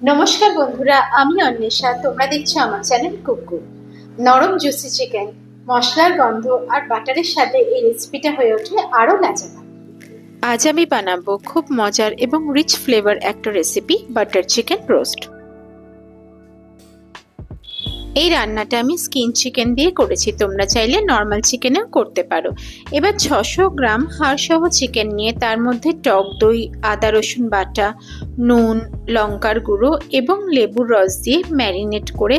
নমস্কার বন্ধুরা, আমি অন্বেষা। তোমরা দেখছো আমার চ্যানেল কুকু। নরম জুসি চিকেন, মশলার গন্ধ আর বাটারের সাথে এই রেসিপিটা হয়ে ওঠে আরও লাজবাব। আজ আমি বানাবো খুব মজার এবং রিচ ফ্লেভার একটা রেসিপি, বাটার চিকেন রোস্ট। এই রান্নাটা আমি স্কিন চিকেন দিয়ে করেছি, তোমরা চাইলে নর্মাল চিকেনেও করতে পারো। এবার 600 গ্রাম হাড়সহ চিকেন নিয়ে তার মধ্যে টক দই, আদা রসুন বাটা, নুন, লঙ্কার গুঁড়ো এবং লেবুর রস দিয়ে ম্যারিনেট করে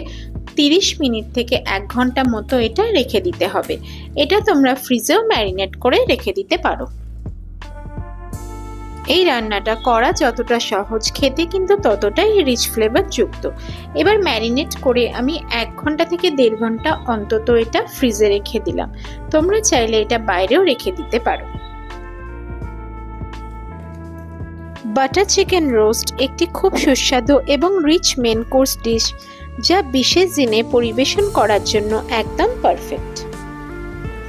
30 মিনিট থেকে 1 ঘন্টা মতো এটা রেখে দিতে হবে। এটা তোমরা ফ্রিজেও ম্যারিনেট করে রেখে দিতে পারো। এই রান্নাটা করা যতটা সহজ, খেতে কিন্তু ততটাই রিচ ফ্লেভার যুক্ত। এবার ম্যারিনেট করে আমি 1 ঘন্টা থেকে 1.5 ঘন্টা অন্তত এটা ফ্রিজে রেখে দিলাম। তোমরা চাইলে এটা বাইরেও রেখে দিতে পারো। বাটার চিকেন রোস্ট একটি খুব সুস্বাদু এবং রিচ মেন কোর্স ডিশ, যা বিশেষ দিনে পরিবেশন করার জন্য একদম পারফেক্ট।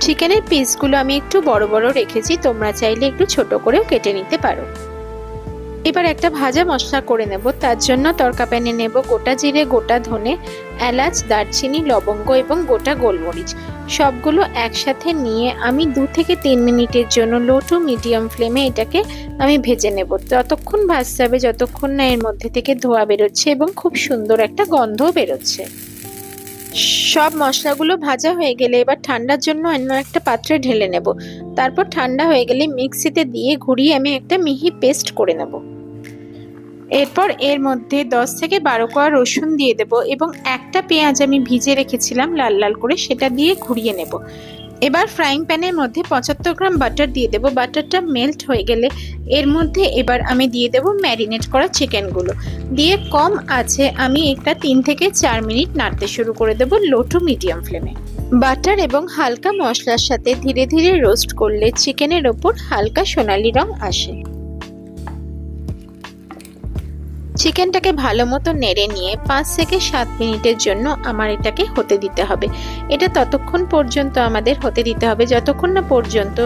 চিকেনের পিসগুলো আমি একটু বড় বড় রেখেছি, তোমরা চাইলে একটু ছোট করেও কেটে নিতে পারো। এবার একটা ভাজা মশলা করে নেব। তার জন্য তড়কা প্যানে নেব গোটা জিরে, গোটা ধনে, এলাচ, দারচিনি, লবঙ্গ এবং গোটা গোলমরিচ। সবগুলো একসাথে নিয়ে আমি 2 থেকে 3 মিনিটের জন্য লো টু মিডিয়াম ফ্লেমে এটাকে আমি ভেজে নেব। ততক্ষণ ভাজতে হবে যতক্ষণ না এর মধ্যে থেকে ধোঁয়া বেরোচ্ছে এবং খুব সুন্দর একটা গন্ধও বেরোচ্ছে। সব মশলাগুলো ভাজা হয়ে গেলে এবার ঠান্ডার জন্য অন্য একটা পাত্রে ঢেলে নেব। তারপর ঠান্ডা হয়ে গেলে মিক্সিতে দিয়ে ঘুরিয়ে আমি একটা মিহি পেস্ট করে নেব। এরপর এর মধ্যে 10 থেকে 12 কোয়া রসুন দিয়ে দেব এবং একটা পেঁয়াজ আমি ভিজে রেখেছিলাম লাল লাল করে, সেটা দিয়ে ঘুরিয়ে নেব। এবার ফ্রাইং প্যানের মধ্যে 75 গ্রাম বাটার দিয়ে দেব। বাটারটা মেল্ট হয়ে গেলে এর মধ্যে এবার আমি দিয়ে দেব ম্যারিনেট করা চিকেনগুলো দিয়ে কম আছে আমি এটা 3 থেকে 4 মিনিট নাড়তে শুরু করে দেব লো টু মিডিয়াম ফ্লেমে। বাটার এবং হালকা মশলার সাথে ধীরে ধীরে রোস্ট করলে চিকেনের ওপর হালকা সোনালি রং আসে। চিকেনটাকে ভালো মতো নেড়ে নিয়ে 5 থেকে 7 মিনিটের জন্য আমার এটাকে হতে দিতে হবে। এটা ততক্ষণ পর্যন্ত আমাদের হতে দিতে হবে যতক্ষণ না পর্যন্ত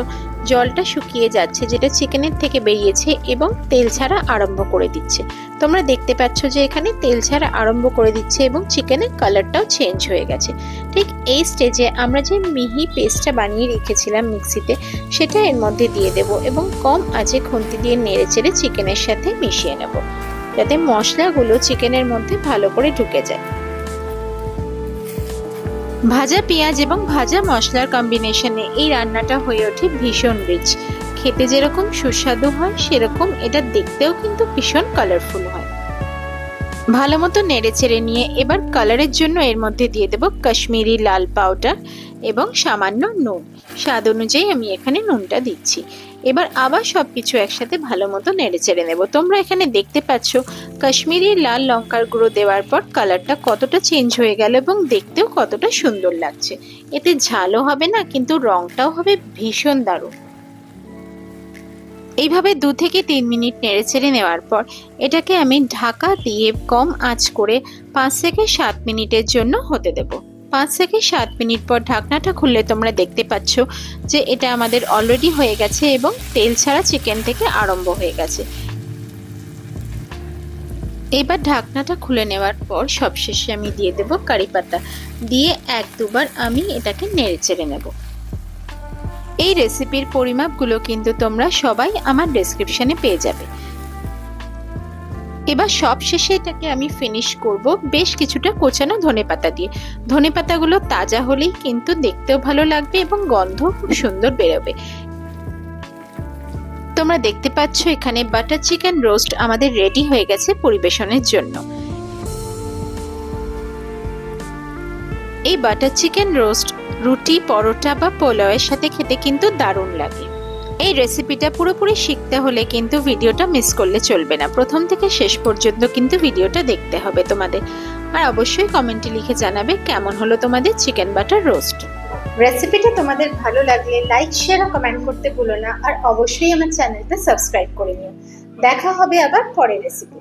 জলটা শুকিয়ে যাচ্ছে, যেটা চিকেনের থেকে বেরিয়েছে এবং তেল ছাড়া আরম্ভ করে দিচ্ছে। তোমরা দেখতে পাচ্ছ যে এখানে তেল ছাড়া আরম্ভ করে দিচ্ছে এবং চিকেনের কালারটাও চেঞ্জ হয়ে গেছে। ঠিক এই স্টেজে আমরা যে মিহি পেস্টটা বানিয়ে রেখেছিলাম মিক্সিতে, সেটা এর মধ্যে দিয়ে দেব এবং কম আঁচে খুন্তি দিয়ে নেড়ে চেড়ে চিকেনের সাথে মিশিয়ে নেব, যাতে মশলাগুলো চিকেনের মধ্যে ভালো করে ঢুকে যায়। ভাজা পেঁয়াজ এবং ভাজা মশলার কম্বিনেশনে এই রান্নাটা হয়ে ওঠে ভীষণ রিচ। খেতে যেরকম সুস্বাদু হয়, সেরকম এটা দেখতেও কিন্তু ভীষণ কালারফুল হয়। ভালো মতো নেড়ে চেড়ে নিয়ে এবার কালারের জন্য এর মধ্যে দিয়ে দেব কাশ্মীরি লাল পাউডার এবং সামান্য নুন। স্বাদ অনুযায়ী আমি এখানে নুনটা দিচ্ছি। এবার আবার সবকিছু একসাথে ভালো মতো নেড়ে চেড়ে নেব। তোমরা এখানে দেখতে পাচ্ছ কাশ্মীরি লাল লঙ্কার গুঁড়ো দেওয়ার পর কালারটা কতটা চেঞ্জ হয়ে গেল এবং দেখতেও কতটা সুন্দর লাগছে। এতে ঝালও হবে না, কিন্তু রংটাও হবে ভীষণ দারুণ। এইভাবে 2 থেকে 3 মিনিট নেড়ে চেড়ে নেওয়ার পর এটাকে আমি ঢাকা দিয়ে কম আঁচ করে 5 থেকে 7 মিনিটের জন্য হতে দেব। 5 থেকে 7 মিনিট পর ঢাকনাটা খুললে তোমরা দেখতে পাচ্ছ যে এটা আমাদের অলরেডি হয়ে গেছে এবং তেল ছাড়া চিকেন থেকে আরম্ভ হয়ে গেছে। এবার ঢাকনাটা খুলে নেওয়ার পর সবশেষে আমি দিয়ে দেব কারি পাতা, দিয়ে 1-2 বার আমি এটাকে নেড়ে চেড়ে নেব। এই রেসিপির পরিমাপগুলো কিন্তু তোমরা সবাই আমার ডেসক্রিপশনে পেয়ে যাবে। এবার সবশেষে এটাকে আমি ফিনিশ করব বেশ কিছুটা কোচানো ধনেপাতা দিয়ে। ধনেপাতাগুলো তাজা হলেই কিন্তু দেখতেও ভালো লাগবে এবং গন্ধ খুব সুন্দর বেরোবে। তোমরা দেখতে পাচ্ছ এখানে বাটার চিকেন রোস্ট আমাদের রেডি হয়ে গেছে পরিবেশনের জন্য। এই বাটার চিকেন রোস্ট রুটি, পরোটা বা পোলাওয়ের সাথে খেতে কিন্তু দারুণ লাগে। এই রেসিপিটা পুরোপুরি শিখতে হলে কিন্তু ভিডিওটা মিস করলে চলবে না। প্রথম থেকে শেষ পর্যন্ত কিন্তু ভিডিওটা দেখতে হবে তোমাদের। আর অবশ্যই কমেন্টে লিখে জানাবে কেমন হলো তোমাদের চিকেন বাটার রোস্ট। রেসিপিটা তোমাদের ভালো লাগলে লাইক, শেয়ার আর কমেন্ট করতে ভুলো না। আর অবশ্যই আমার চ্যানেলটা সাবস্ক্রাইব করে নিও। দেখা হবে আবার পরের রেসিপি।